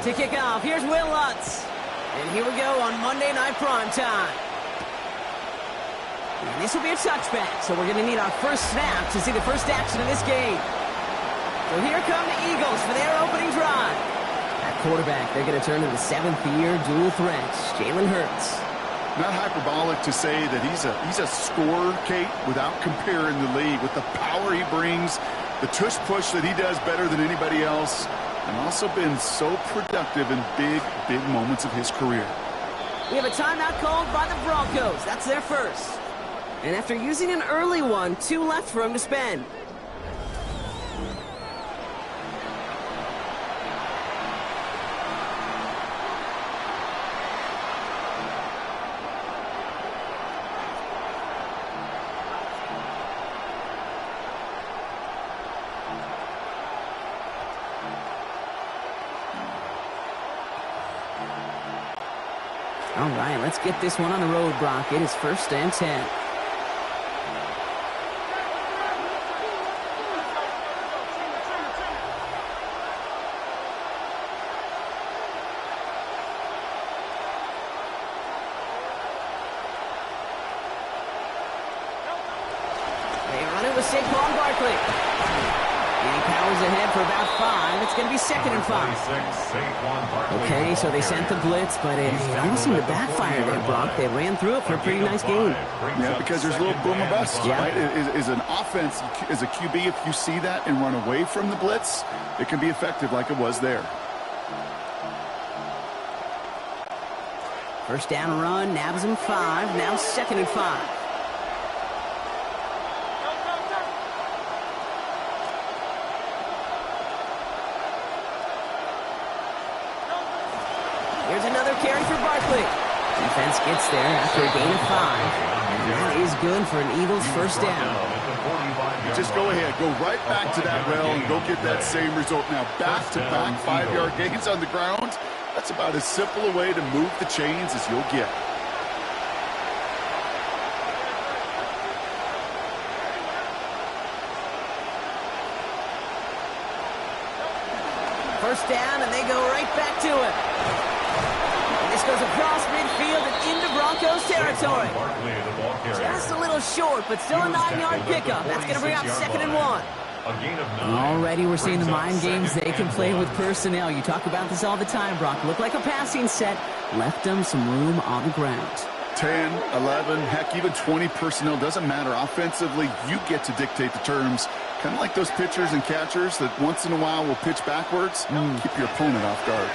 To kick off, here's Will Lutz. And here we go on Monday Night Primetime. And this will be a touchback, so we're going to need our first snap to see the first action of this game. So here come the Eagles for their opening drive. At quarterback, they're going to turn to the seventh-year dual threat, Jalen Hurts. Not hyperbolic to say that he's a scorer, Kate, without comparing the league. With the power he brings, the tush-push that he does better than anybody else, and also been so productive in big moments of his career. We have a timeout called by the Broncos. That's their first. And after using an early one, 2 left for him to spend. All right, let's get this one on the road, Brock. It is 1st and 10. Ahead for about 5. It's going to be 2nd and 5. Okay, so they sent the blitz, but it almost seemed to backfire there, Brock. They ran through it for a pretty nice game. Yeah, because there's a little boom or bust, right? Is an offense, as a QB, if you see that and run away from the blitz, it can be effective like it was there. First down run, nabs him 5. Now 2nd and 5. Here's another carry for Barkley. Defense gets there after a gain of 5. And that is good for an Eagles first down. Just go ahead. Go right back to that rail and go get that same result. Now, back-to-back 5-yard gains on the ground. That's about as simple a way to move the chains as you'll get. First down, and they go right back to it. This goes across midfield and into Broncos territory. Just a little short, but still a 9-yard pickup. That's going to bring up 2nd and 1. Already we're seeing the mind games they can play with personnel. You talk about this all the time, Brock. Looked like a passing set. Left them some room on the ground. 10, 11, heck, even 20 personnel. Doesn't matter. Offensively, you get to dictate the terms. Kind of like those pitchers and catchers that once in a while will pitch backwards. Keep your opponent off guard.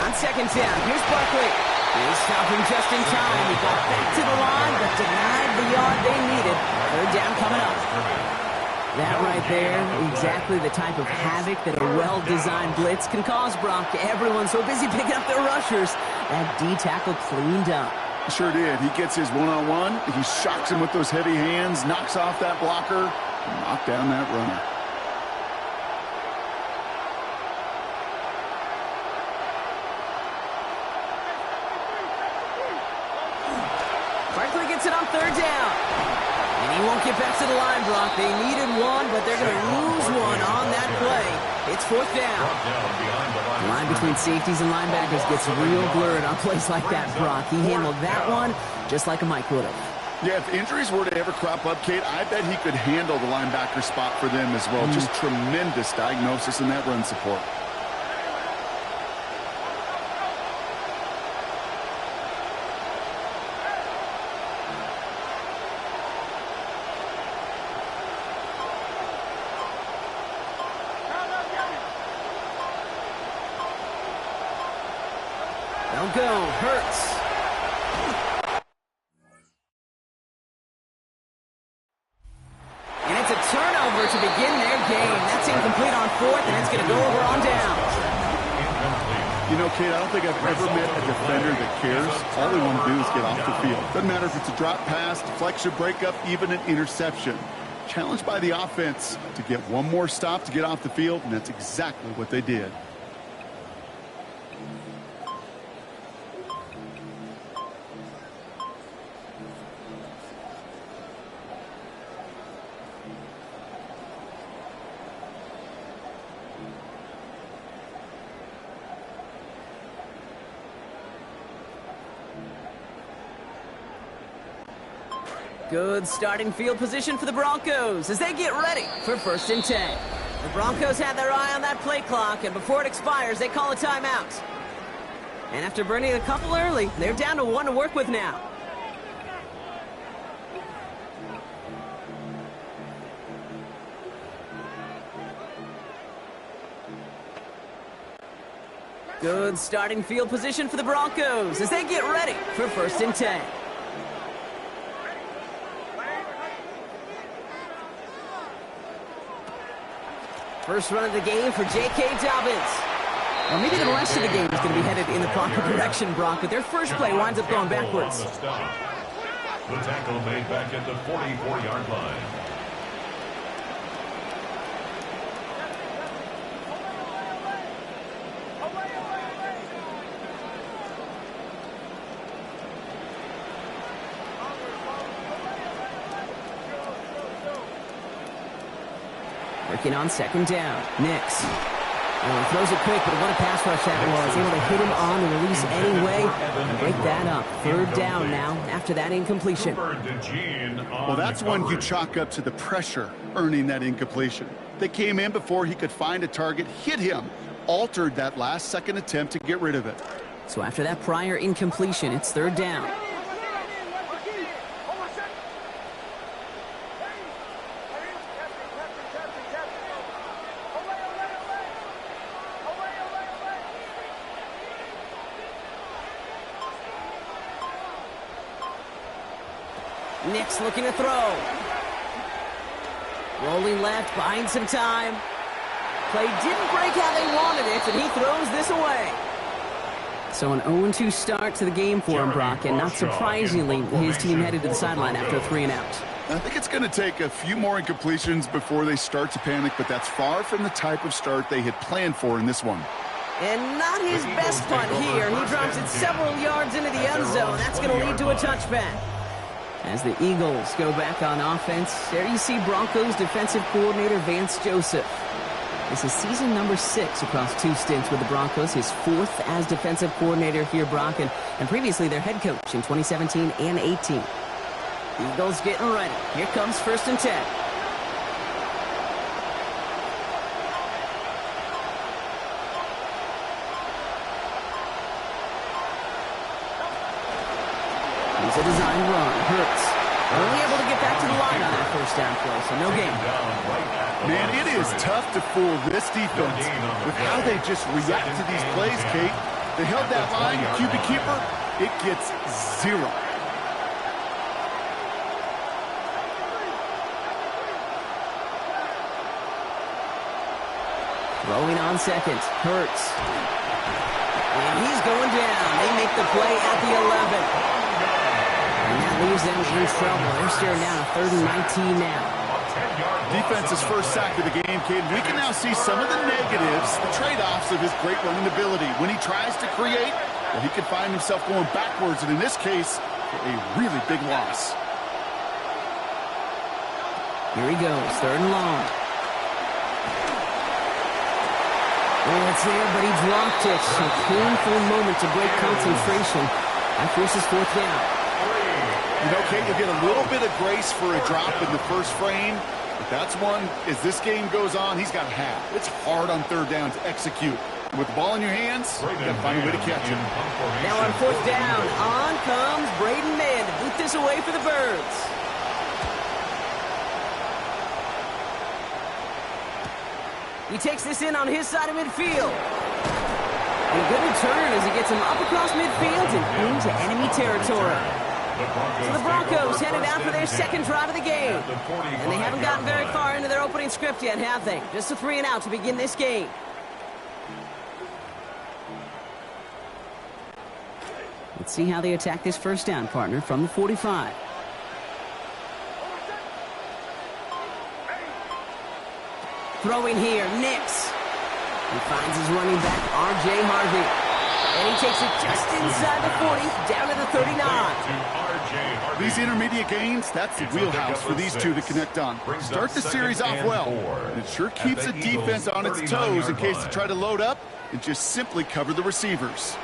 On 2nd down, here's Barkley. He's stopping just in time. He got back to the line, but denied the yard they needed. 3rd down coming up. That right there, exactly the type of havoc that a well-designed blitz can cause, Brock. Everyone's so busy picking up their rushers. That D tackle cleaned up. Sure did. He gets his one-on-one. He shocks him with those heavy hands, knocks off that blocker, and knock down that runner. Barkley gets it on 3rd down. And he won't get back to the line, Brock. They needed 1, but they're going to lose 1 on that play. It's 4th down. The line between safeties and linebackers gets real blurred on plays like that, Brock. He handled that one just like a Mike would have. Yeah, if injuries were to ever crop up, Kate, I bet he could handle the linebacker spot for them as well. Just tremendous diagnosis in that run support. They'll go. Hurts. And it's a turnover to begin their game. That's incomplete on 4th, and it's going to go over on down. You know, Kate, I don't think I've ever met a defender that cares. All they want to do is get off the field. Doesn't matter if it's a drop pass, deflection, breakup, even an interception. Challenged by the offense to get one more stop to get off the field, and that's exactly what they did. Good starting field position for the Broncos as they get ready for 1st and 10. The Broncos had their eye on that play clock, and before it expires, they call a timeout. And after burning a couple early, they're down to 1 to work with now. Good starting field position for the Broncos as they get ready for 1st and 10. First run of the game for J.K. Dobbins. Well, maybe the rest of the game is going to be headed in the proper direction, Brock, but their first play winds up going backwards. The tackle made back at the 44-yard line. Working on second down. Nix. He throws it quick, but what a pass rush that was. Able to hit him on the release anyway and break that up. Third down now after that incompletion. Well, that's one you chalk up to the pressure earning that incompletion. They came in before he could find a target, hit him, altered that last-second attempt to get rid of it. So after that prior incompletion, it's third down. Nix looking to throw. Rolling left, buying some time. Play didn't break how they wanted it, and he throws this away. So an 0-2 start to the game for him, Brock, and not surprisingly, his team headed to the sideline after a 3-and-out. I think it's going to take a few more incompletions before they start to panic, but that's far from the type of start they had planned for in this one. And not his best punt here. He drops it several yards into the end zone. That's going to lead to a touchback. As the Eagles go back on offense, there you see Broncos defensive coordinator Vance Joseph. This is season number 6 across 2 stints with the Broncos, his 4th as defensive coordinator here, Brock, and previously their head coach in 2017 and 18. Eagles getting ready. Here comes 1st and 10. Here's a design run. Hurts. Only able to get back to the line on that 1st down play, so no gain. Man, it is tough to fool this defense with how they just react to these plays, Kate. They held that line, QB keeper, it gets 0. Throwing on second. Hurts. And he's going down. They make the play at the 11. And that leaves them in trouble. They're staring down a 3rd and 19 now. Defense's first sack of the game, Kate. We can now see some of the negatives, the trade-offs of his great running ability. When he tries to create, well, he can find himself going backwards, and in this case, a really big loss. Here he goes, 3rd and long. Oh, it's there, but he dropped it. A painful moment to break concentration. That forces 4th down. You know, Kate, you'll get a little bit of grace for a drop in the first frame, but that's one, as this game goes on, he's got to have. It's hard on 3rd down to execute. With the ball in your hands, you got to find a way to catch it. Now on 4th down, on comes Braden Mann to boot this away for the Birds. He takes this in on his side of midfield. A good return as he gets him up across midfield and into enemy territory. So the Broncos headed out for their 2nd drive of the game. And they haven't gotten very far into their opening script yet, have they? Just a 3-and-out to begin this game. Let's see how they attack this 1st down, partner, from the 45. Throwing here, Nix. He finds his running back, R.J. Harvey. And he takes it just inside the 40, down to the 39. These intermediate gains, that's the wheelhouse for these two to connect on. Start the series off well. And it sure keeps the defense on its toes in case they try to load up and just simply cover the receivers.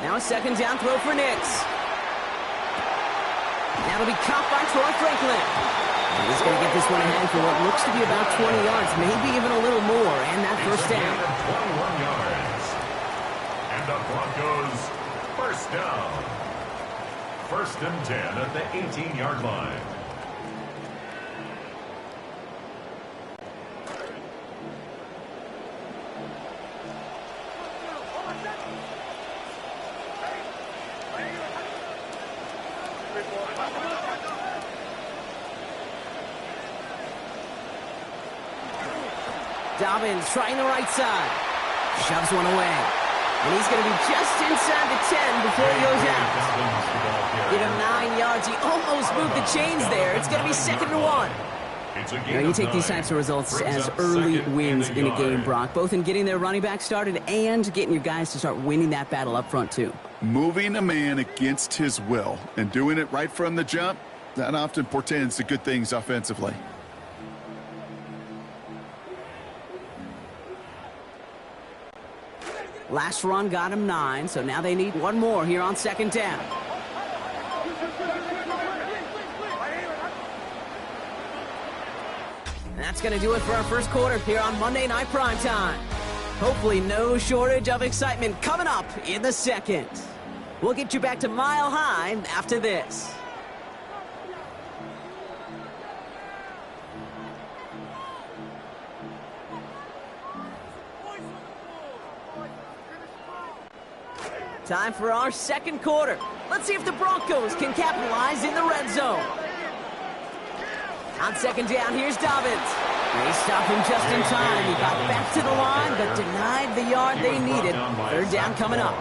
Now a 2nd down throw for Nix. That'll be caught by Troy Franklin. And he's going to get this one ahead for what looks to be about 20 yards, maybe even a little more, and that 1st down. 21 yards. And the Broncos, 1st down. 1st and 10 at the 18-yard line. Dobbins trying the right side. Shoves one away. And he's going to be just inside the 10 before he goes out. Get him 9 yards. He almost moved the chains there. It's going to be 2nd and 1. You take these types of results as early wins in a game, Brock, both in getting their running back started and getting your guys to start winning that battle up front, too. Moving a man against his will and doing it right from the jump, that often portends to good things offensively. Last run got him 9, so now they need one more here on 2nd down. And that's going to do it for our first quarter here on Monday Night Primetime. Hopefully no shortage of excitement coming up in the second. We'll get you back to Mile High after this. Time for our second quarter. Let's see if the Broncos can capitalize in the red zone. On 2nd down, here's Dobbins. They stop him just in time. He got back to the line, but denied the yard they needed. 3rd down coming up.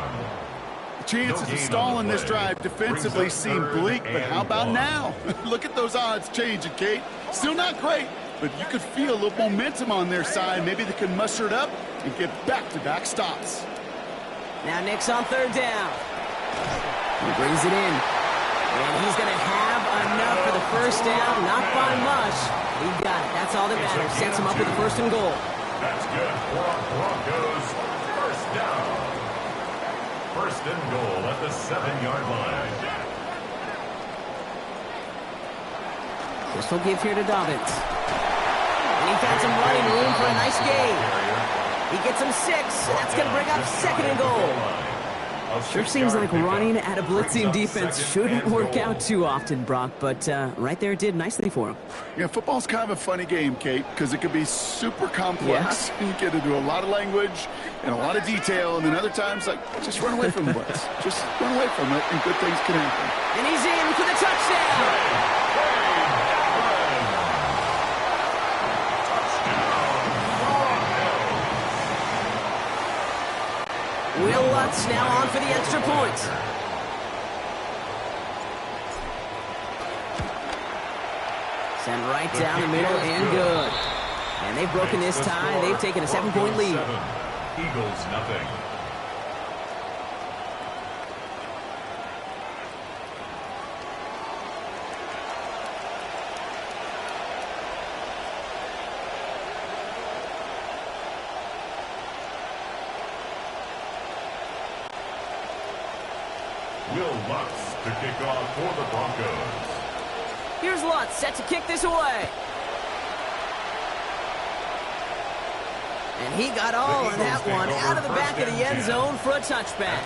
The chances of stalling this drive defensively seem bleak, but how about now? Look at those odds changing, Kate. Still not great, but you could feel a little momentum on their side. Maybe they can muster it up and get back-to-back stops. Now Nick's on 3rd down. He brings it in. And he's going to have enough for the first down. Not by much. He got it. That's all that matters. Sets him up with the 1st and goal. That's good for Broncos. 1st down. 1st and goal at the 7-yard line. This will give here to Dobbins. And he found some running room for a nice gain. He gets him 6, and that's going to bring up 2nd and goal. Sure seems like running at a blitzing defense shouldn't work out too often, Brock, but right there it did nicely for him. Yeah, football's kind of a funny game, Kate, because it can be super complex. Yeah. You get into a lot of language and a lot of detail, and then other times, like, just run away from the blitz. Just run away from it, and good things can happen. And he's in for the touchdown. Will Lutz now on for the extra point. Sent right down the middle and good. And they've broken this tie. They've taken a 7-point lead. Eagles nothing. Will Lutz to kick off for the Broncos. Here's Lutz set to kick this away. And he got all on that one out of the back of the end zone for a touchback.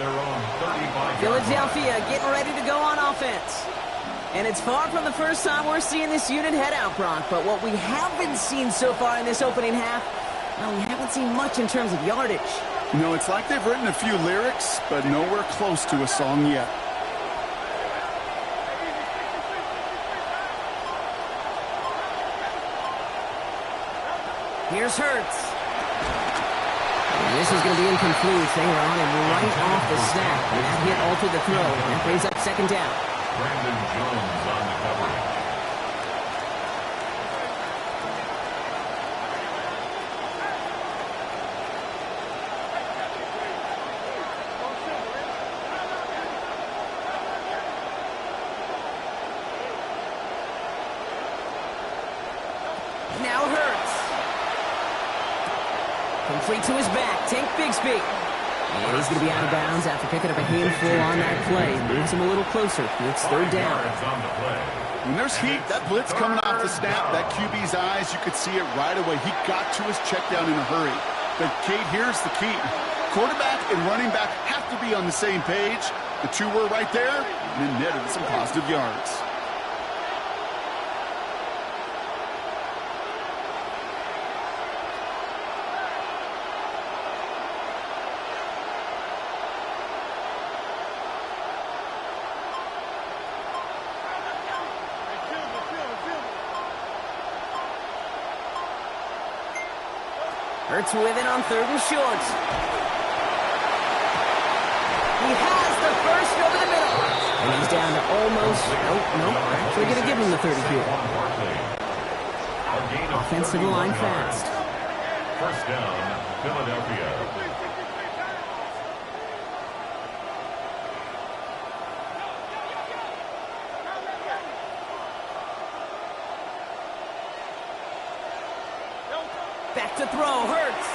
Philadelphia getting ready to go on offense. And it's far from the first time we're seeing this unit head out, Brock. But what we have been seeing so far in this opening half, well, we haven't seen much in terms of yardage. You know, it's like they've written a few lyrics, but nowhere close to a song yet. Here's Hurts. And this is going to be incomplete. They were on him right off the snap. And that hit altered the throw. And that brings up 2nd down. Brandon Jones on the coverage. Now Hurts. Complete to his back. Tank Bigsby. And he's going to be out of bounds after picking up a handful on that play. Moves him a little closer. It's 3rd down. When there's heat, that blitz coming off the snap, that QB's eyes, you could see it right away. He got to his check down in a hurry. But, Kate, here's the key. Quarterback and running back have to be on the same page. The two were right there, and then netted some positive yards. Hurts with it on 3rd and short. He has the first over the middle. And he's down to almost, nope, actually going to give him the 30 here. Offense to the line fast. First down, Philadelphia. Back to throw, Hurts.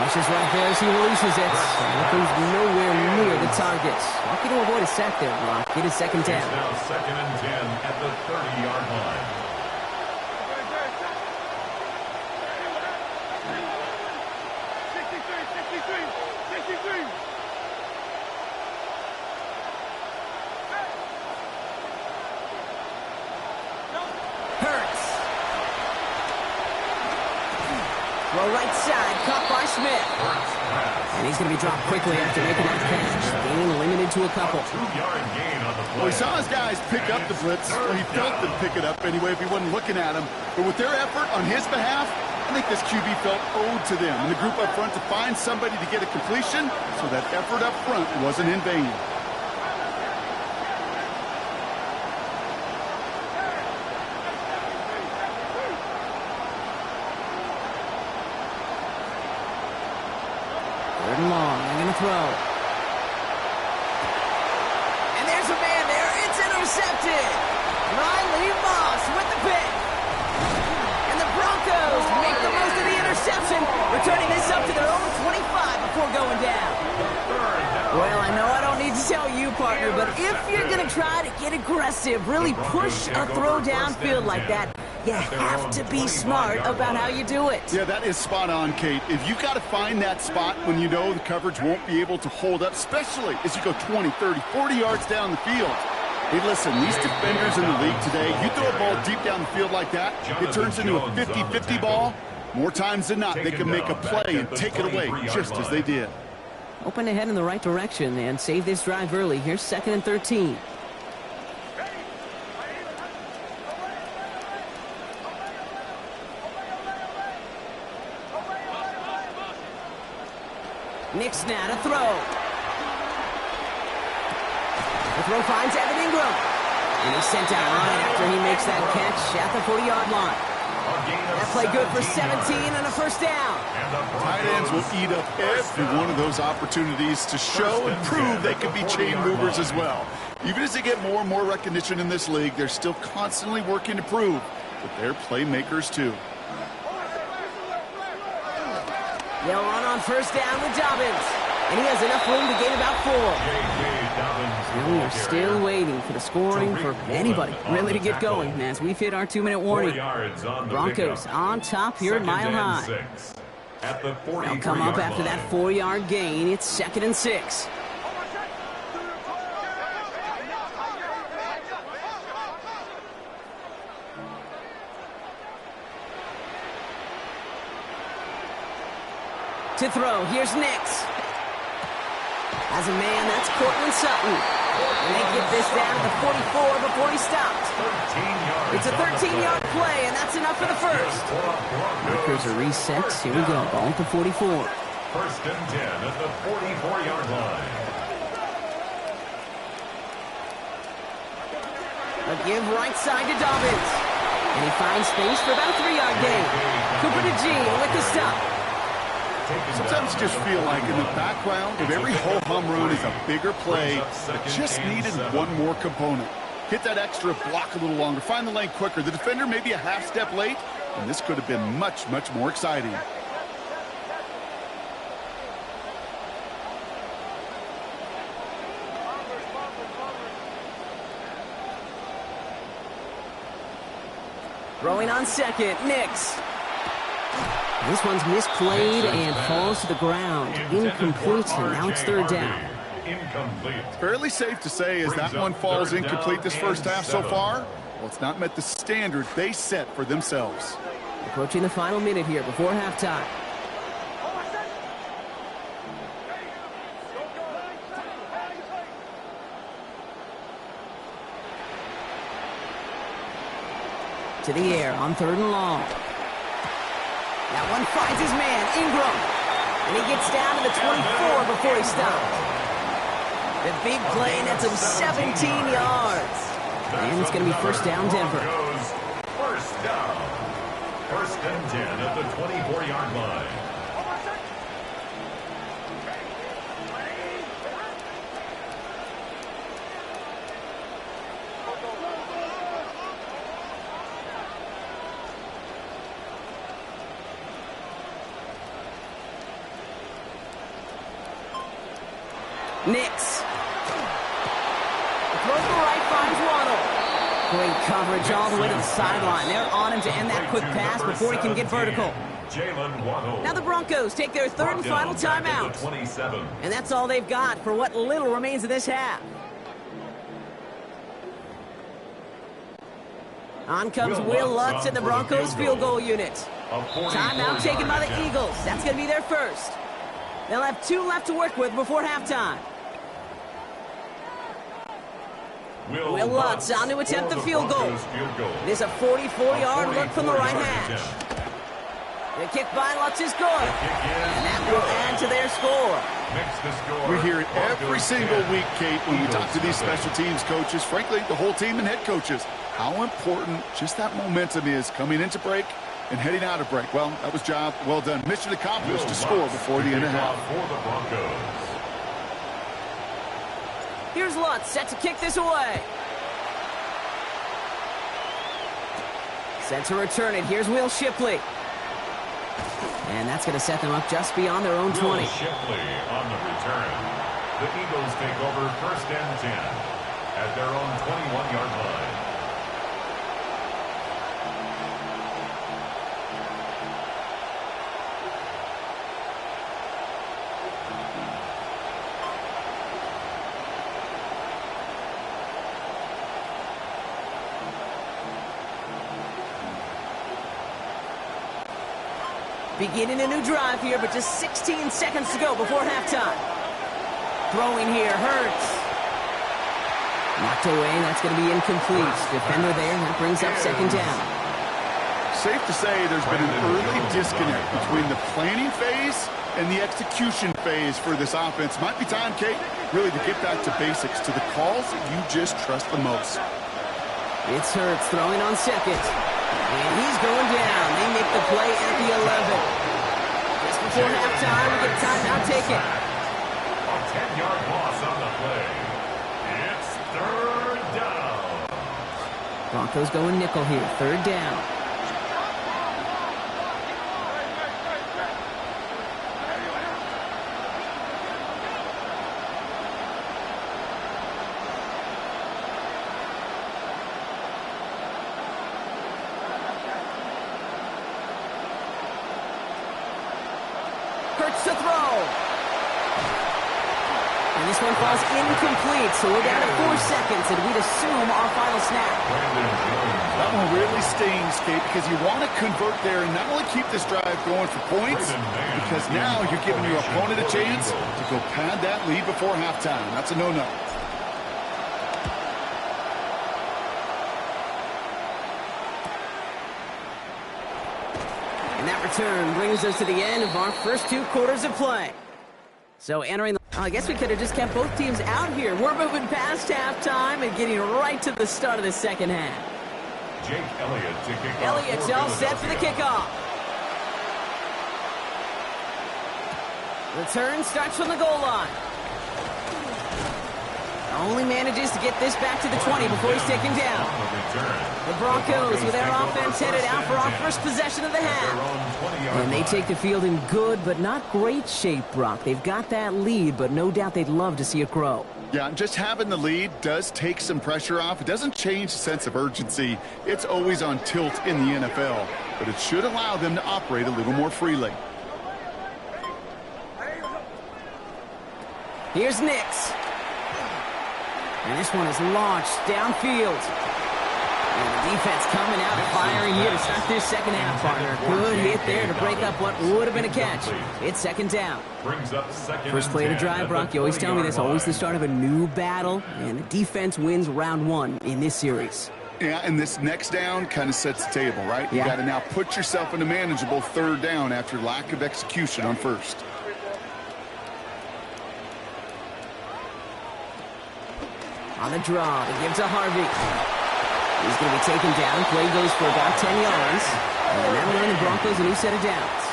Rushes right there as he releases it. That goes nowhere near the target. Lucky to avoid a sack there, Brock. Get his second down. It's now 2nd and 10 at the 30-yard line. Throw right side, caught by Smith. And he's going to be dropped quickly after making that catch. Gain limited to a couple. 2-yard gain on the play. Well, he saw his guys pick up the blitz. Well, he felt them pick it up anyway if he wasn't looking at him. But with their effort on his behalf, I think this QB felt owed to them and the group up front to find somebody to get a completion, so that effort up front wasn't in vain. Third and long, they're going to throw. And there's a man there. It's intercepted. Riley Moss with the pick. And the Broncos make the most of the interception, returning this up to their own 25 before going down. Well, I know I don't need to tell you, partner, but if you're going to try to get aggressive, really push a throw downfield like that, you have to be smart about how you do it. Yeah, that is spot on, Kate. If you've got to find that spot when you know the coverage won't be able to hold up, especially as you go 20, 30, 40 yards down the field. Hey, listen, these defenders in the league today, you throw a ball deep down the field like that, it turns into a 50-50 ball. More times than not, they can make a play and take it away just as they did. Open ahead in the right direction and save this drive early. Here's 2nd and 13. Nick's now to throw. The throw finds Evan Ingram. And he's sent out right after he makes that catch at the 40-yard line. That play good for 17 and a first down. Tight ends will eat up every one of those opportunities to show and prove they can be chain movers as well. Even as they get more and more recognition in this league, they're still constantly working to prove that they're playmakers too. They'll run on first down with Dobbins. And he has enough room to gain about 4. And we are still waiting for the scoring for anybody really to get going as we've hit our 2-minute warning. Broncos on top here at Mile High. They'll come up after that 4-yard gain. It's 2nd and 6. To throw, here's Nix. As a man, that's Cortland Sutton. And they get this down to the 44 before he stopped. It's a 13-yard play, and that's enough for the first. Markers are reset. Here we go, ball at the 44. 1st and 10 at the 44-yard line. A give right side to Dobbins. And he finds space for about a 3-yard gain. Cooper to G with the stop. Sometimes you just feel like in the background of every ho-hum run is a bigger play that just needed one more component. Hit that extra block a little longer, find the lane quicker. The defender may be a half step late, and this could have been much, much more exciting. Throwing on second, Nix. This one's misplayed and falls to the ground. Incomplete, and now it's 3rd down. Fairly safe to say as that one falls incomplete this first half so far, well, it's not met the standard they set for themselves. Approaching the final minute here before halftime. To the air on 3rd and long. That one finds his man, Ingram. And he gets down to the 24 before he stops. The big play nets him 17 yards. And it's going to be first down, Denver. First down. First and 10 at the 24-yard line. Nix. Throw to the right, finds Waddle. Great coverage all the way to the sideline. They're on him to end that quick pass before he can get vertical. Now the Broncos take their third and final timeout. And that's all they've got for what little remains of this half. On comes Will Lutz in the Broncos field goal unit. Timeout taken by the Eagles. That's going to be their first. They'll have 2 left to work with before halftime. Will Lutz on to attempt the field goal. It is a 44-yard look from the right hash. The kick by Lutz is good. And that will add to their score. We hear it every single week, Kate, when we talk to these special teams coaches, frankly, the whole team and head coaches, how important just that momentum is coming into break and heading out of break. Well, that was job well done. Mission accomplished to score before the end of half. Here's Lutz, set to kick this away. Set to return it. Here's Will Shipley. And that's going to set them up just beyond their own 20. Will Shipley on the return. The Eagles take over first and 10 at their own 21-yard line. Beginning a new drive here, but just 16 seconds to go before halftime. Throwing here, Hurts. Knocked away, that's going to be incomplete. Defender there, that brings up second down. Safe to say there's been an early disconnect between the planning phase and the execution phase for this offense. Might be time, Kate, really to get back to basics, to the calls that you just trust the most. It's Hurts throwing on second. And he's going down. They make the play at the 11. Just before halftime, we get a timeout taken. A 10-yard loss on the play. It's third down. Broncos going nickel here. Third down. Hurts to throw. And this one falls incomplete, so we're down to 4 seconds, and we'd assume our final snap. That one really stings, Kate, because you want to convert there and not only keep this drive going for points, because now you're giving your opponent a chance to go pad that lead before halftime. That's a no-no. And that return brings us to the end of our first 2 quarters of play. So entering the... I guess we could have just kept both teams out here. We're moving past halftime and getting right to the start of the second half. Jake Elliott to kick off. Elliott's all set for the kickoff. Return starts from the goal line. Only manages to get this back to the 20 before he's taken down. The Broncos with their offense headed out for our first possession of the half. And they take the field in good but not great shape, Brock. They've got that lead, but no doubt they'd love to see it grow. Yeah, just having the lead does take some pressure off. It doesn't change the sense of urgency. It's always on tilt in the NFL, but it should allow them to operate a little more freely. Here's Nix. And this one is launched downfield. And the defense coming out firing here to start this second half, partner. Good hit there to break up what would have been a catch. It's second down. First play of the drive, Brock. You always tell me this, always the start of a new battle. And the defense wins round 1 in this series. Yeah, and this next down kind of sets the table, right? You got to now put yourself in a manageable third down after lack of execution on first. On the draw, they give to Harvey. He's going to be taken down. Play goes for about 10 yards. And that'll earn the Broncos a new set of downs.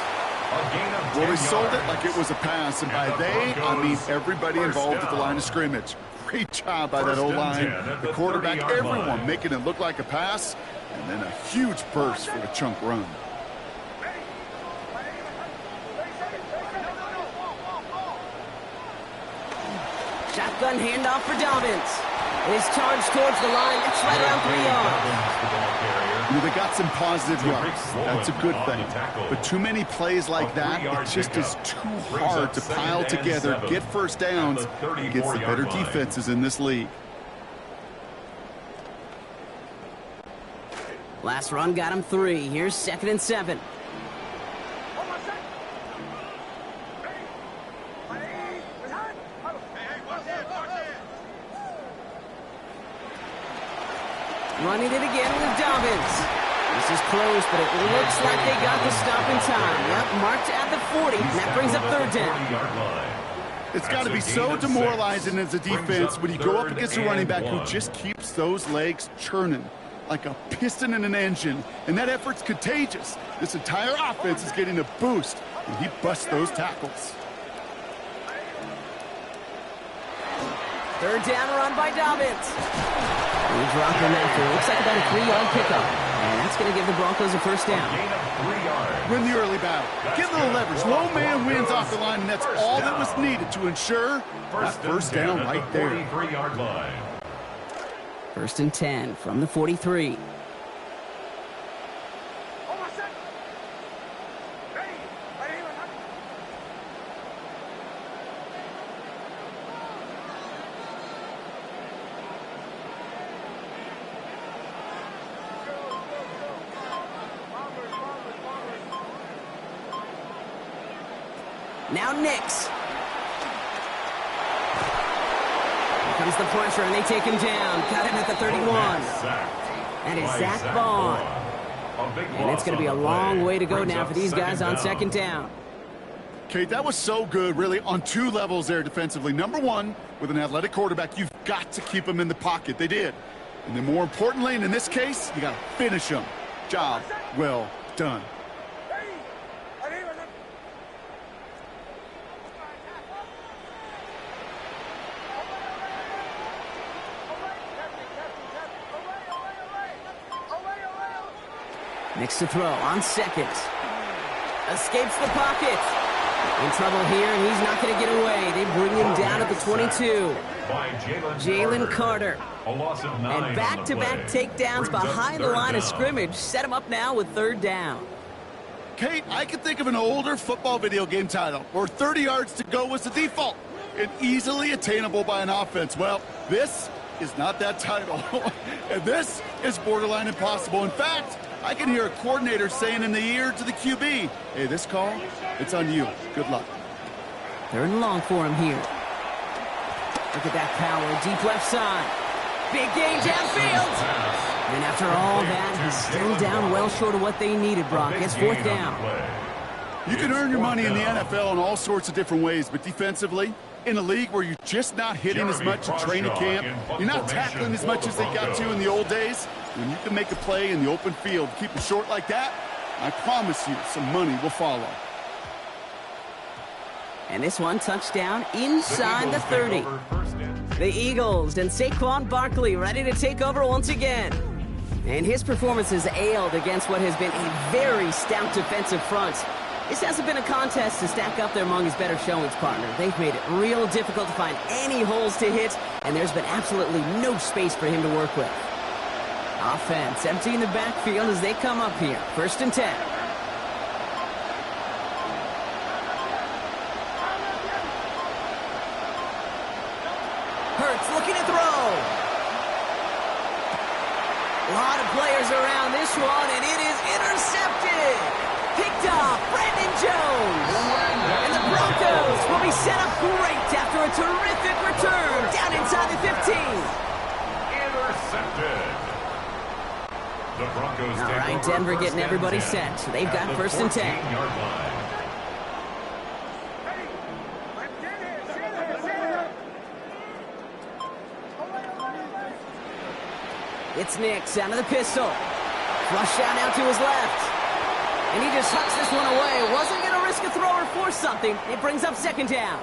Well, they sold it like it was a pass, and by they, I mean everybody involved at the line of scrimmage. Great job by that O-line, the quarterback, everyone making it look like a pass, and then a huge burst for a chunk run. Shotgun handoff for Dobbins. His charge towards the line. That's right around 3 yards. You know, they got some positive yards. That's a good thing. But too many plays like that, it just is too hard to pile together, get first downs, against the better defenses in this league. Last run got him 3. Here's 2nd and 7. Running it again with Dobbins. This is close, but it looks like they got the stop in time. Yep, marked at the 40, and that brings up 3rd down. It's got to be so demoralizing as a defense when you go up against a running back who just keeps those legs churning like a piston in an engine, and that effort's contagious. This entire offense is getting a boost, and he busts those tackles. 3rd down run by Dobbins. He dropped him after. Looks like about a 3-yard pickup. And that's going to give the Broncos a 1st down. Win the early battle. Get a little leverage. Low man wins off the line, and that's all that was needed to ensure that 1st down right there. 1st and 10 from the 43. Now Nix. Here comes the pressure, and they take him down. Got him at the 31. That is Zach Vaughn. And it's going to be a long way to go now for these guys on 2nd down. Kate, that was so good, really, on 2 levels there defensively. Number 1, with an athletic quarterback, you've got to keep him in the pocket. They did. And then more importantly, and in this case, you got to finish him. Job well done. Nix to throw on 2nd. Escapes the pocket. In trouble here, and he's not going to get away. They bring him down at the 22. Jalen Carter. And back-to-back takedowns behind the line of scrimmage. Set him up now with 3rd down. Kate, I can think of an older football video game title where 30 yards to go was the default and easily attainable by an offense. Well, this is not that title. And this is borderline impossible. In fact, I can hear a coordinator saying in the ear to the QB, hey, this call, it's on you. Good luck. 3rd and long for him here. Look at that power, deep left side. Big gain downfield. And after all that, he's still down well short of what they needed, Brock. It's 4th down. You can earn your money in the NFL in all sorts of different ways, but defensively, in a league where you're just not hitting as much at training camp, you're not tackling as much as they got to in the old days, when you can make a play in the open field, keep it short like that, I promise you some money will follow. And this one touchdown inside the 30. The Eagles and Saquon Barkley ready to take over once again. And his performance has ailed against what has been a very stout defensive front. This hasn't been a contest to stack up there among his better showings, partner. They've made it real difficult to find any holes to hit, and there's been absolutely no space for him to work with. Offense empty in the backfield as they come up here. 1st and 10. Hurts looking to throw. A lot of players around this one, and it is intercepted. Picked off Brandon Jones. And the Broncos will be set up great after a terrific return down inside the 15. Intercepted. The Broncos all right, Denver getting everybody set. So they've got 1st and 10. It's Nix out of the pistol. Flush down out to his left. And he just hucks this one away. Wasn't going to risk a throw or force something. It brings up second down.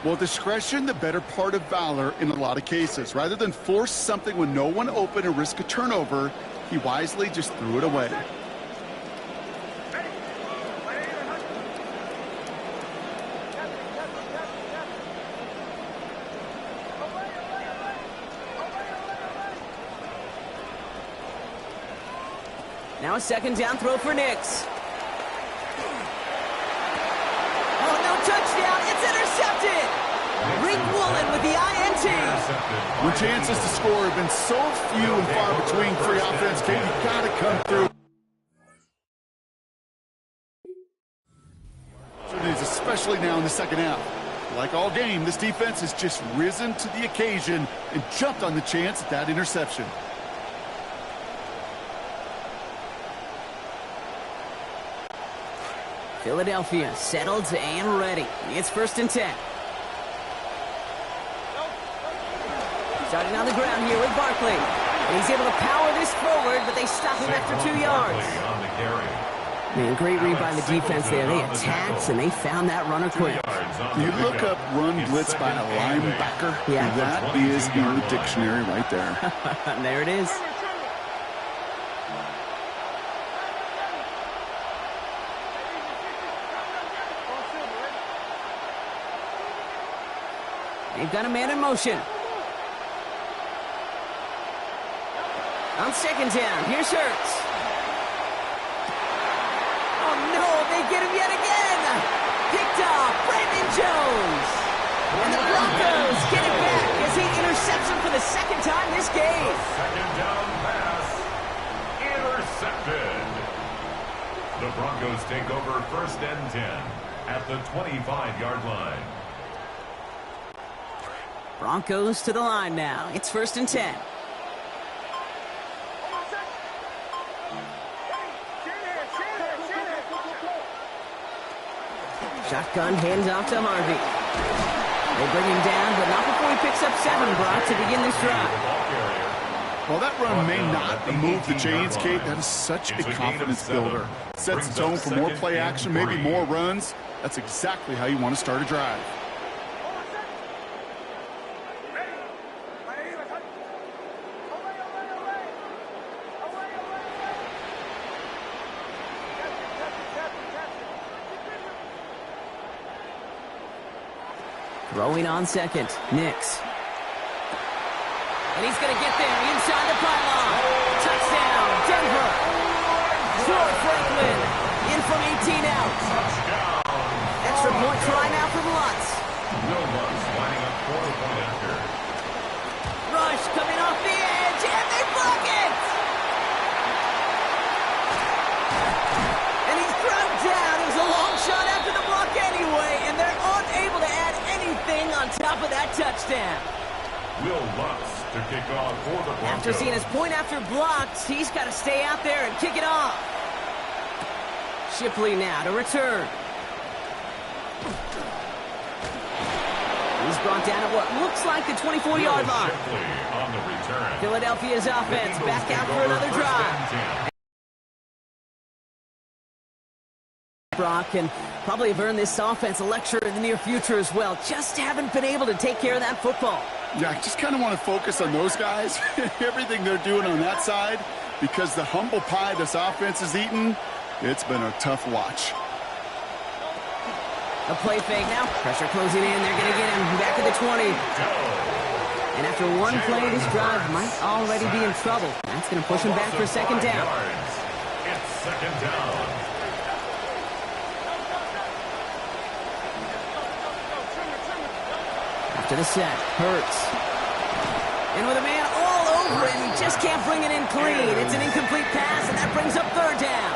Well, discretion, the better part of valor in a lot of cases. Rather than force something when no one open and risk a turnover, he wisely just threw it away. Now a second down throw for Nix. Oh, no touchdown. It's intercepted. Rick Woolen with the INT. When chances to score have been so few and far between for the offense, Kate, you got to come through. Especially now in the second half. Like all game, this defense has just risen to the occasion and jumped on the chance at that interception. Philadelphia settled and ready. It's 1st and 10. Starting on the ground here with Barkley. And he's able to power this forward, but they stop him after 2 yards. Man, great read by the defense there. They attacked, and they found that runner quick. You look up run blitz by a linebacker, yeah. That is in the dictionary right there. There it is. They've got a man in motion. On second down, here's Hurts. Oh no, they get him yet again. Picked off, Brandon Jones. And the Broncos get it back as he intercepts him for the second time this game. Second down pass, intercepted. The Broncos take over 1st and 10 at the 25-yard line. Broncos to the line now. It's 1st and 10. Shotgun handoff to Harvey. They bring him down, but not before he picks up 7, Brock, to begin this drive. Well, that run may not move the chains, Kate. That is such a confidence builder. Sets the tone for more play action, maybe more runs. That's exactly how you want to start a drive. Throwing on second, Nix. And he's going to get there inside the pylon. Touchdown, Denver. Troy Franklin in from 18 out. Extra point try now from Lutz. No Lutz lining up for the point after. Rush coming off the edge, and they block it. And he's ground down. It was a long shot after the block anyway, and they're unable to add anything on top of that touchdown. Will Lutz to kick off for the Broncos. After seeing his point after blocked, he's got to stay out there and kick it off. Shipley now to return. He's brought down at what looks like the 24-yard line. Shipley on the return. Philadelphia's offense back out for another drive. Brock and probably have earned this offense a lecture in the near future as well. Just haven't been able to take care of that football. Yeah, I just kind of want to focus on those guys, everything they're doing on that side, because the humble pie this offense is eating, it's been a tough watch. A play fake now. Pressure closing in. They're going to get him back to the 20. And after one play, this drive might already be in trouble. That's going to push him back for second down. It's second down. To the set, Hurts. And with a man all over him, he just can't bring it in clean. It's an incomplete pass, and that brings up third down.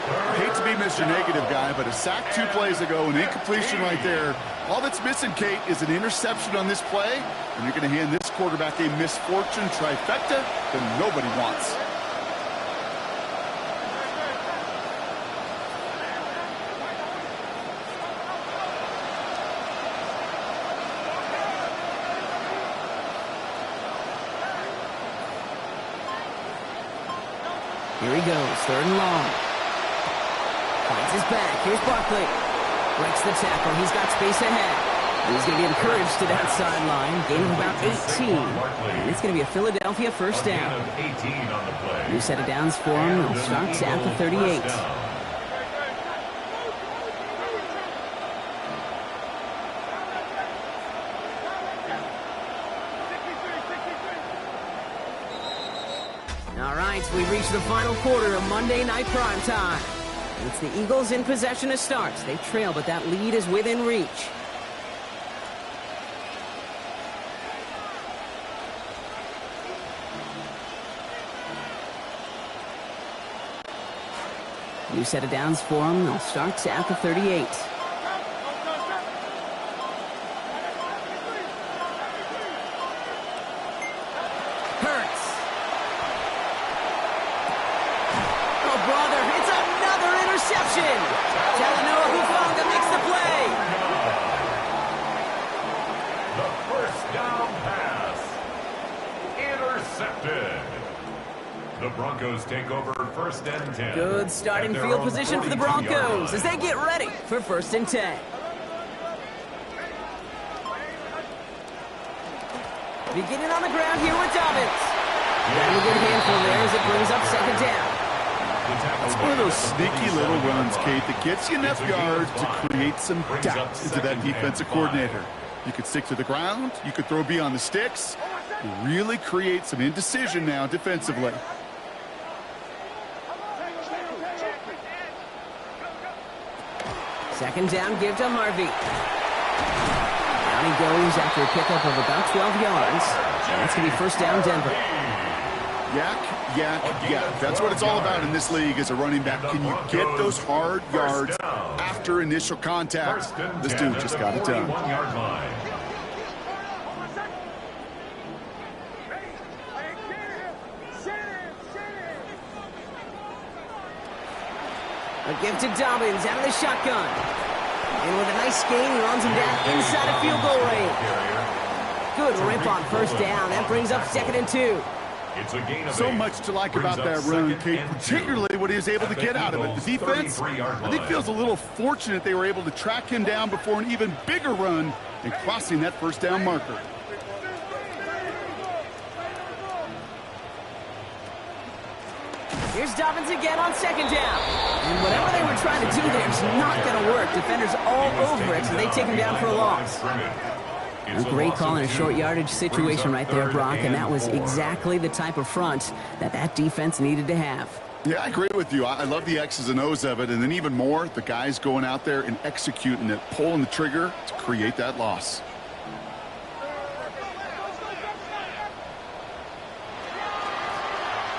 I hate to be Mr. Negative guy, but a sack 2 plays ago, an incompletion right there. All that's missing, Kate, is an interception on this play, and you're going to hand this quarterback a misfortune trifecta that nobody wants. Here he goes, 3rd and long. Finds his back. Here's Barkley. Breaks the tackle. He's got space ahead. He's going to be encouraged to that sideline. Gain of about 18. And it's going to be a Philadelphia first down. New set of downs for him. It starts at the 38. All right, we've reached the final quarter of Monday Night Primetime. It's the Eagles in possession to start. They trail, but that lead is within reach. New set of downs for them. They'll start at the 38. The Broncos take over 1st and 10. Good starting field position for the Broncos as they get ready for 1st and 10. Beginning on the ground here with Dobbins. Got a good handful there as it brings up 2nd down. It's one of those sneaky little runs, Kate, that gets you enough yards to create some doubt into that defensive coordinator. You could stick to the ground. You could throw beyond the sticks. Really create some indecision now defensively. Second down, give to Harvey. Down he goes after a pickup of about 12 yards. And that's going to be 1st down, Denver. Yak, yak, yak. That's what it's all about in this league as a running back. Can you get those hard yards after initial contact? This dude just got it done. A give to Dobbins out of the shotgun. And with a nice gain, he runs him down inside of field goal range. Good rip on 1st down. That brings up 2nd and 2. So much to like about that run, Kate, particularly what he was able to get out of it. The defense, I think, feels a little fortunate they were able to track him down before an even bigger run and crossing that 1st down marker. Here's Dobbins again on 2nd down. And whatever they were trying to do there is not going to work. Defenders all over it, so they take him down for a loss. A great call in a short yardage situation right there, Brock, and that was exactly the type of front that defense needed to have. Yeah, I agree with you. I love the X's and O's of it, and then even more, the guys going out there and executing it, pulling the trigger to create that loss.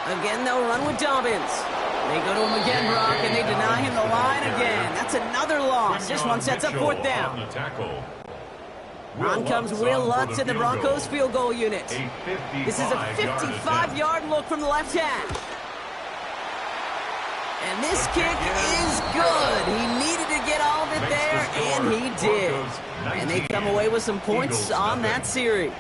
Again, they'll run with Dobbins. They go to him again, Brock, and they deny him the line again. That's another loss. This one sets up 4th down. On comes Will Lutz in the Broncos field goal unit. This is a 55-yard look from the left hash. And this kick is good. He needed to get all of it there, and he did. And they come away with some points on that series.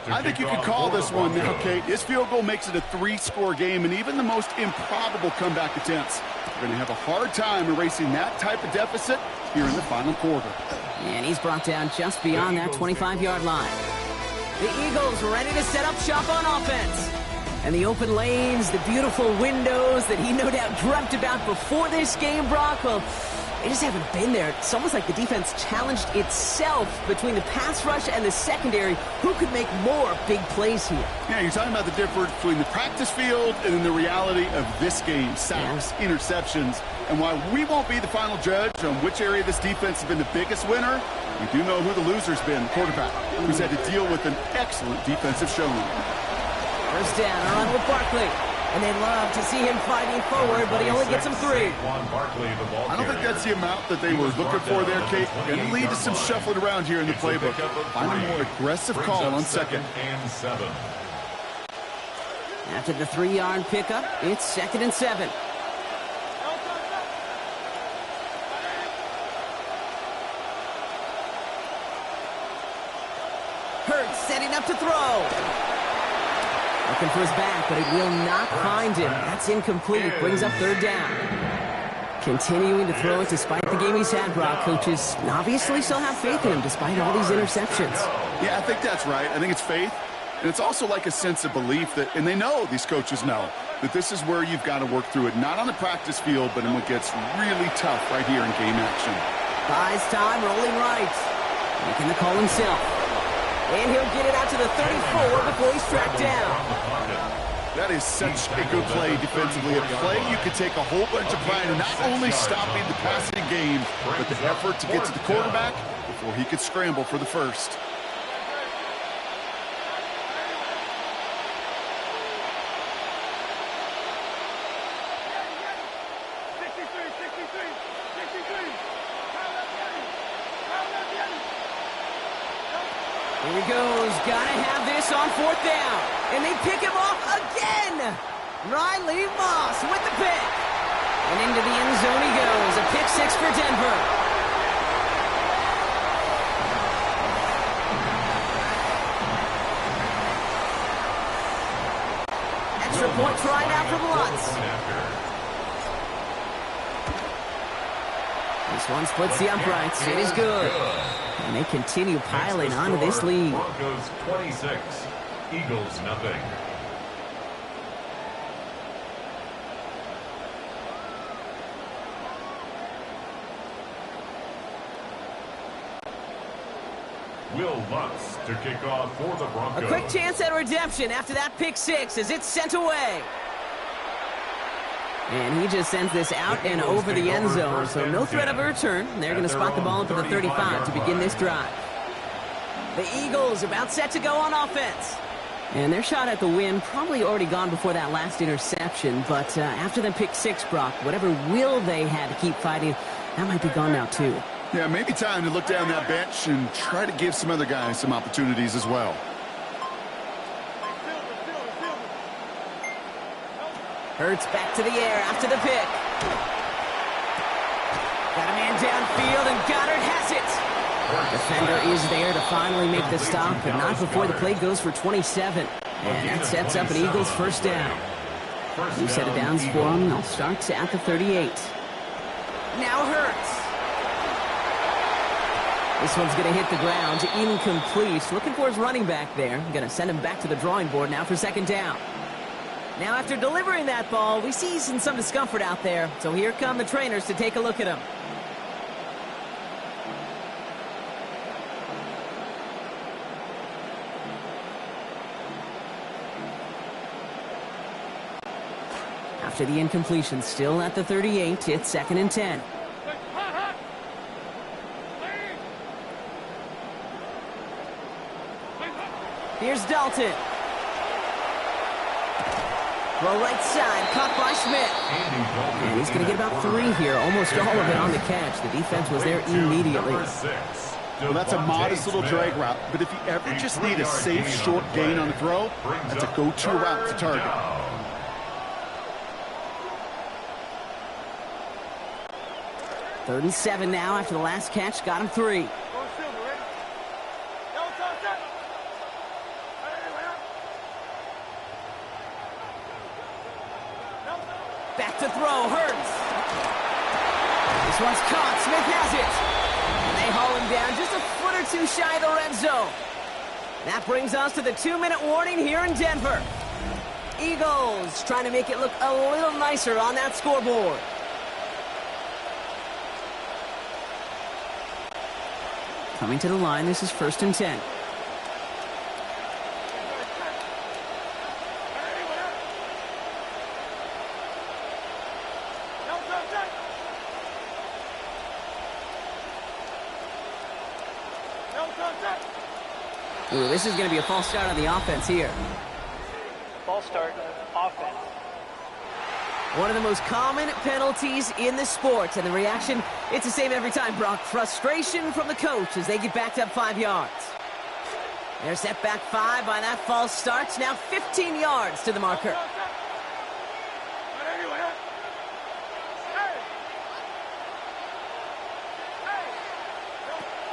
I think you could call this one now, Kate. His field goal makes it a 3-score game, and even the most improbable comeback attempts are going to have a hard time erasing that type of deficit here in the final quarter. And he's brought down just beyond that 25-yard line. The Eagles ready to set up shop on offense. And the open lanes, the beautiful windows that he no doubt dreamt about before this game, Brock, well, they just haven't been there. It's almost like the defense challenged itself between the pass rush and the secondary. Who could make more big plays here? Yeah, you're talking about the difference between the practice field and then the reality of this game. Sacks, interceptions. And while we won't be the final judge on which area this defense has been the biggest winner, we do know who the loser's been, the quarterback, who's had to deal with an excellent defensive showing. First down, a run with Barkley. And they love to see him fighting forward, but he only gets him 3. I don't think that's the amount that they were looking for there, Kate. And lead to some shuffling around here in the playbook. Find a more aggressive call on 2nd and 7. After the 3-yard pickup, it's 2nd and 7. Hurts setting up to throw. Looking for his back, but it will not find him. That's incomplete. Brings up third down. Continuing to throw it despite the game he's had, Brock. Coaches obviously still have faith in him despite all these interceptions. Yeah, I think that's right. I think it's faith. And it's also like a sense of belief that, and they know, these coaches know, that this is where you've got to work through it. Not on the practice field, but in what gets really tough right here in game action. Buys time, rolling right. Making the call himself. And he'll get it out to the 34 before he's tracked down. That is such a good play defensively. A play you could take a whole bunch of pride in not only stopping the passing game, but the effort to get to the quarterback before he could scramble for the first. Here he goes. Gotta have this on fourth down. And they pick him off again. Riley Moss with the pick. And into the end zone he goes. A pick six for Denver. Extra point try now from Lutz. This one splits the uprights. It is good. And they continue piling onto this lead. Broncos 26, Eagles nothing. Will Lutz to kick off for the Broncos. A quick chance at redemption after that pick six as it's sent away. And he just sends this out and over the end zone, so no threat of a return. They're going to spot the ball into the 35 to begin this drive. The Eagles about set to go on offense. And their shot at the win probably already gone before that last interception, but after the pick six, Brock, whatever will they had to keep fighting, that might be gone now too. Yeah, maybe time to look down that bench and try to give some other guys some opportunities as well. Hurts back to the air after the pick. Got a man downfield, and Goddard has it. Defender is there to finally make the stop, but not before the play goes for 27. And that sets up an Eagles first down. New set of downs for him. They'll start at the 38. Now Hurts. This one's going to hit the ground. Incomplete. Looking for his running back there. Going to send him back to the drawing board now for second down. Now, after delivering that ball, we see he's in some discomfort out there. So here come the trainers to take a look at him. After the incompletion, still at the 38, it's 2nd and 10. Here's Dalton. Throw right side, caught by Schmidt. And he's going to get about 3 here, almost all of it on the catch. The defense was there immediately. Well, that's a modest little drag route, but if you ever just need a safe, short gain on the throw, that's a go-to route to target. 3rd and 7 now after the last catch, got him 3. Back to throw, Hurts. This one's caught, Smith has it. And they haul him down just a foot or 2 shy of the red zone. That brings us to the 2-minute warning here in Denver. Eagles trying to make it look a little nicer on that scoreboard. Coming to the line, this is 1st and 10. Ooh, this is going to be a false start on the offense here. False start, offense. One of the most common penalties in the sport, and the reaction, it's the same every time, Brock. Frustration from the coach as they get backed up 5 yards. They're set back 5 by that false start. Now 15 yards to the marker.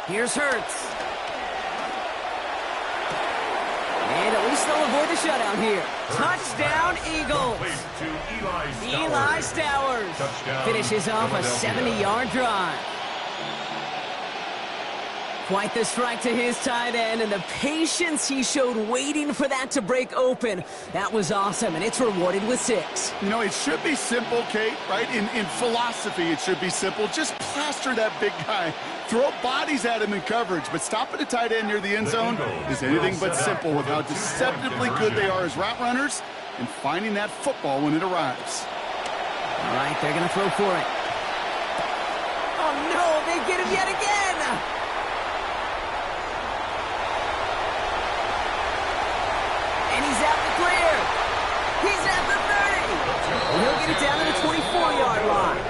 Here's Hurts. And at least they'll avoid the shutout here. Touchdown, Eagles. Complete to Eli Stowers Touchdown, finishes off a Philadelphia. 70-yard drive. Quite the strike to his tight end, and the patience he showed waiting for that to break open. That was awesome, and it's rewarded with 6. You know, it should be simple, Kate, right? In philosophy, it should be simple. Just plaster that big guy. Throw bodies at him in coverage, but stopping a tight end near the end zone is anything but simple with how deceptively good they are as route runners and finding that football when it arrives. All right, they're going to throw for it. Oh, no, they get him yet again. And he's out the clear. He's at the 30. And he'll get it down to the 24-yard line.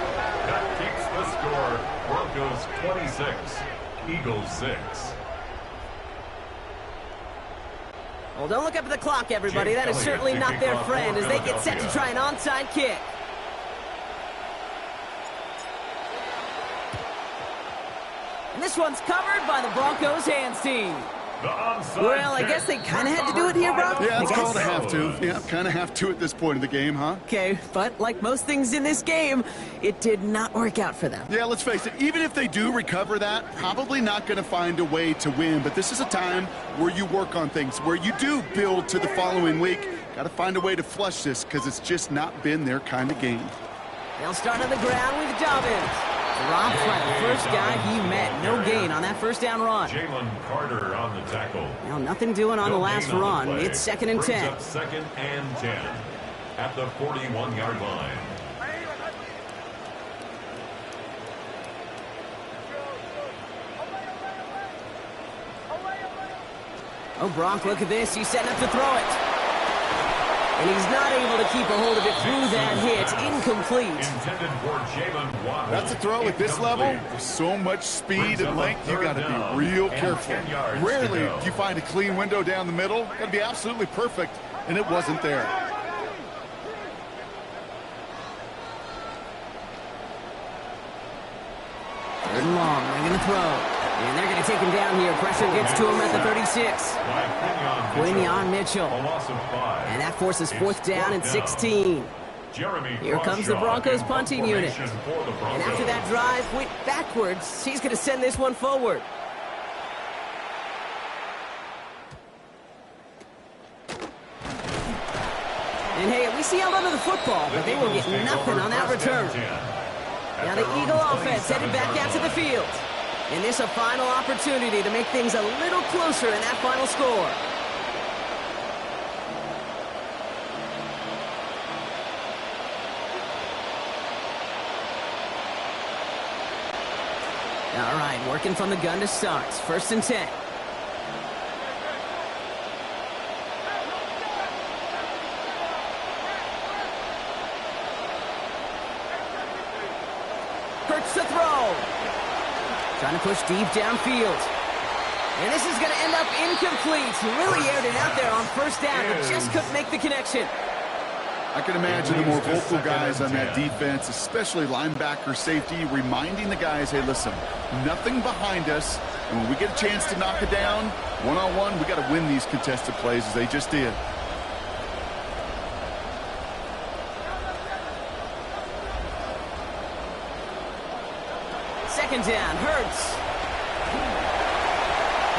That keeps the score. Broncos 26, Eagles 6. Well, don't look up at the clock, everybody. That is certainly not their friend as they get set to try an onside kick. And this one's covered by the Broncos hands team. Well, I guess they kind of had to do it here, Brock. Yeah, it's called a have to. Yeah, kind of have to at this point in the game, huh? Okay, but like most things in this game, it did not work out for them. Yeah, let's face it, even if they do recover that, probably not going to find a way to win. But this is a time where you work on things, where you do build to the following week. Got to find a way to flush this because it's just not been their kind of game. They'll start on the ground with Dobbins. Drops by the first guy he met. No gain on that first down run. Jalen Carter on the tackle. Now, nothing doing on the last run. It's 2nd and 10. Up 2nd and 10 at the 41-yard line. Oh, Brock, look at this. He's setting up to throw it. And he's not able to keep a hold of it through that hit. Incomplete. Intended for Jalen Waddle. That's a throw at this level. With so much speed and length, you got to be real careful. Rarely do you find a clean window down the middle. Got to be absolutely perfect, and it wasn't there. Third and long. They're going to throw. And they're going to take him down here. Pressure gets to him at the 36. Quinion Mitchell. A loss of 5. And that forces 4th down and 16. Here comes the Broncos punting unit. And after that drive went backwards, he's going to send this one forward. And hey, we see held onto the football, but they will get nothing on that return. Now the Eagle offense headed back out to the field. And this a final opportunity to make things a little closer in that final score. All right, working from the gun to start. 1st and 10. Hurts the throw. Trying to push deep downfield. And this is going to end up incomplete. He really aired it out there on 1st down, but just couldn't make the connection. I can imagine the more vocal guys on that defense, especially linebacker, safety, reminding the guys, hey, listen, nothing behind us. And when we get a chance to knock it down, one-on-one, we got to win these contested plays as they just did. Second down, Hurts.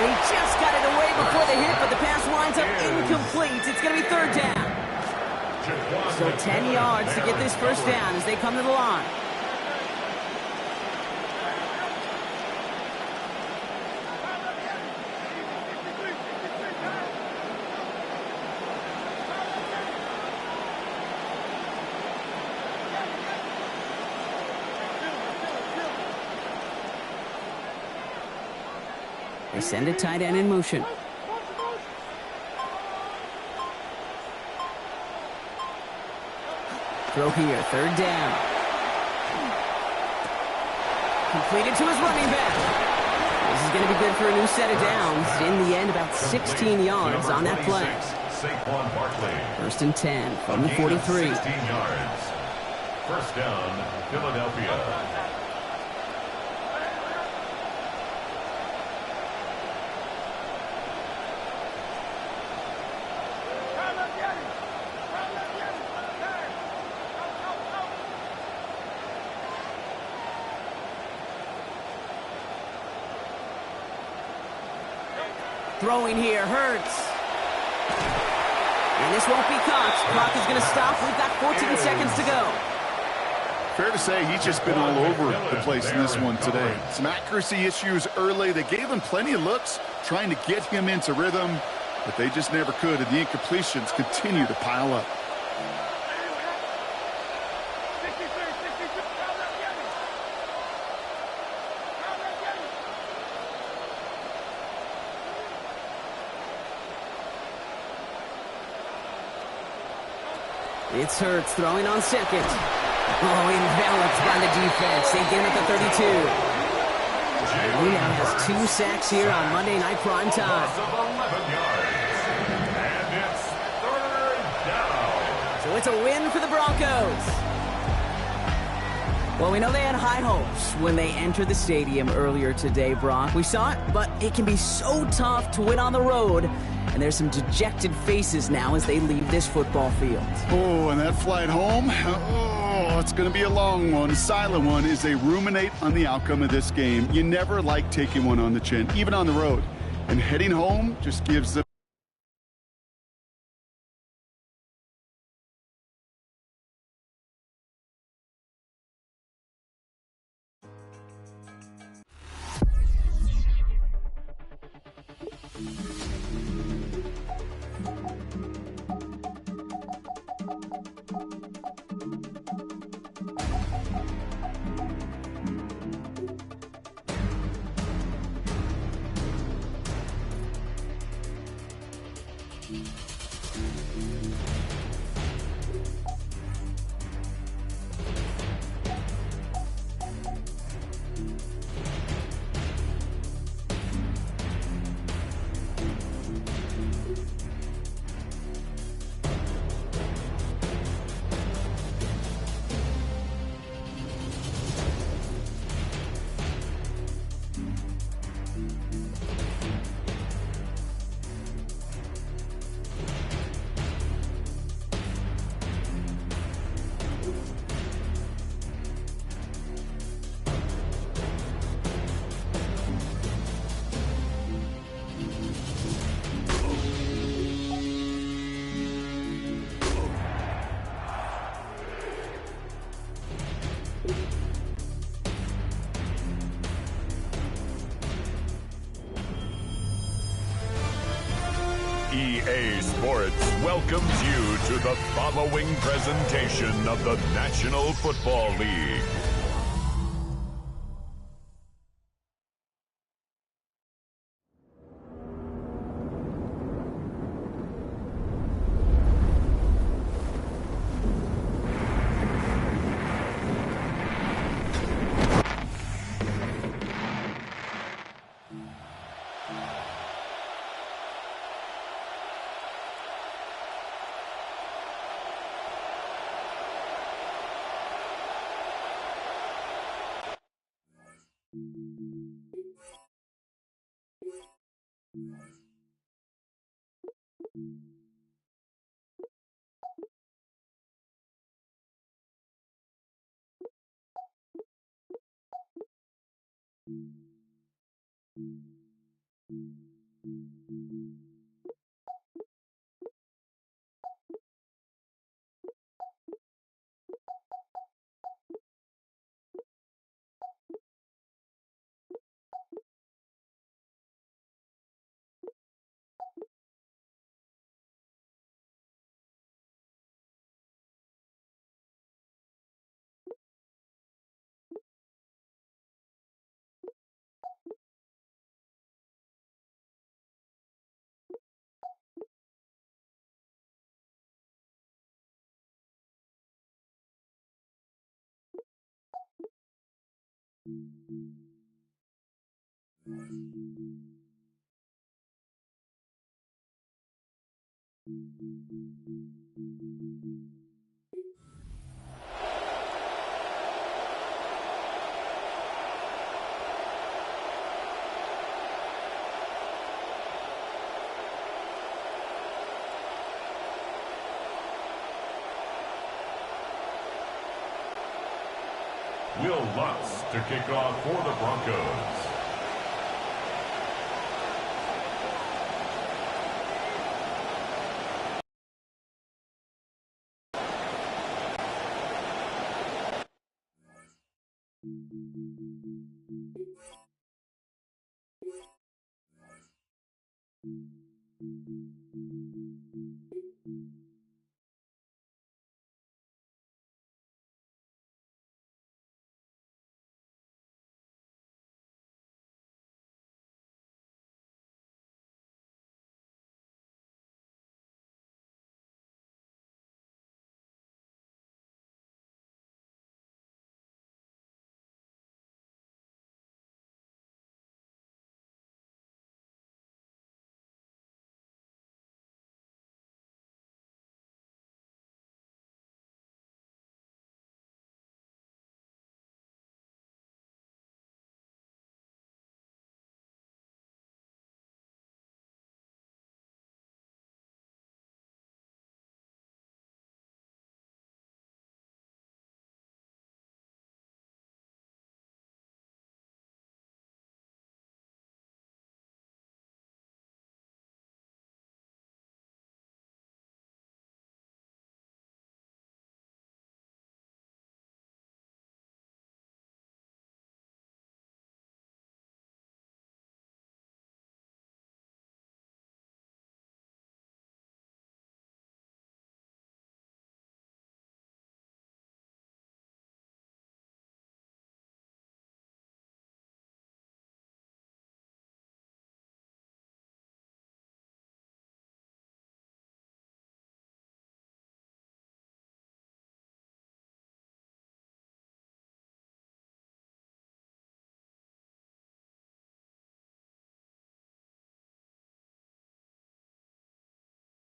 They just got it away before the hit, but the pass winds up incomplete. It's going to be 3rd down. So 10 yards to get this 1st down as they come to the line. They send a tight end in motion. Throw here, 3rd down. Completed to his running back. This is going to be good for a new set of downs. In the end, about 16 yards on that play. 1st and 10 from the 43. 16 yards. 1st down, Philadelphia. Throwing here, Hurts. And this won't be caught. Clock is going to stop. We've got 14 seconds to go. Fair to say he's just been all over the place in this one today. Some accuracy issues early. They gave him plenty of looks trying to get him into rhythm, but they just never could, and the incompletions continue to pile up. It's Hurts throwing on second. Oh, enveloped by the defense. They get him at the 32. He now has 2 sacks here on Monday Night Prime Time. Loss of 11 yards. And it's third down. So it's a win for the Broncos. Well, we know they had high hopes when they entered the stadium earlier today, Brock. We saw it, but it can be so tough to win on the road. And there's some dejected faces now as they leave this football field. Oh, and that flight home, oh, it's going to be a long one, a silent one, as they ruminate on the outcome of this game. You never like taking one on the chin, even on the road. And heading home just gives them EA Sports welcomes you to the following presentation of the National Football League. Will Lutz to kick off for the Broncos.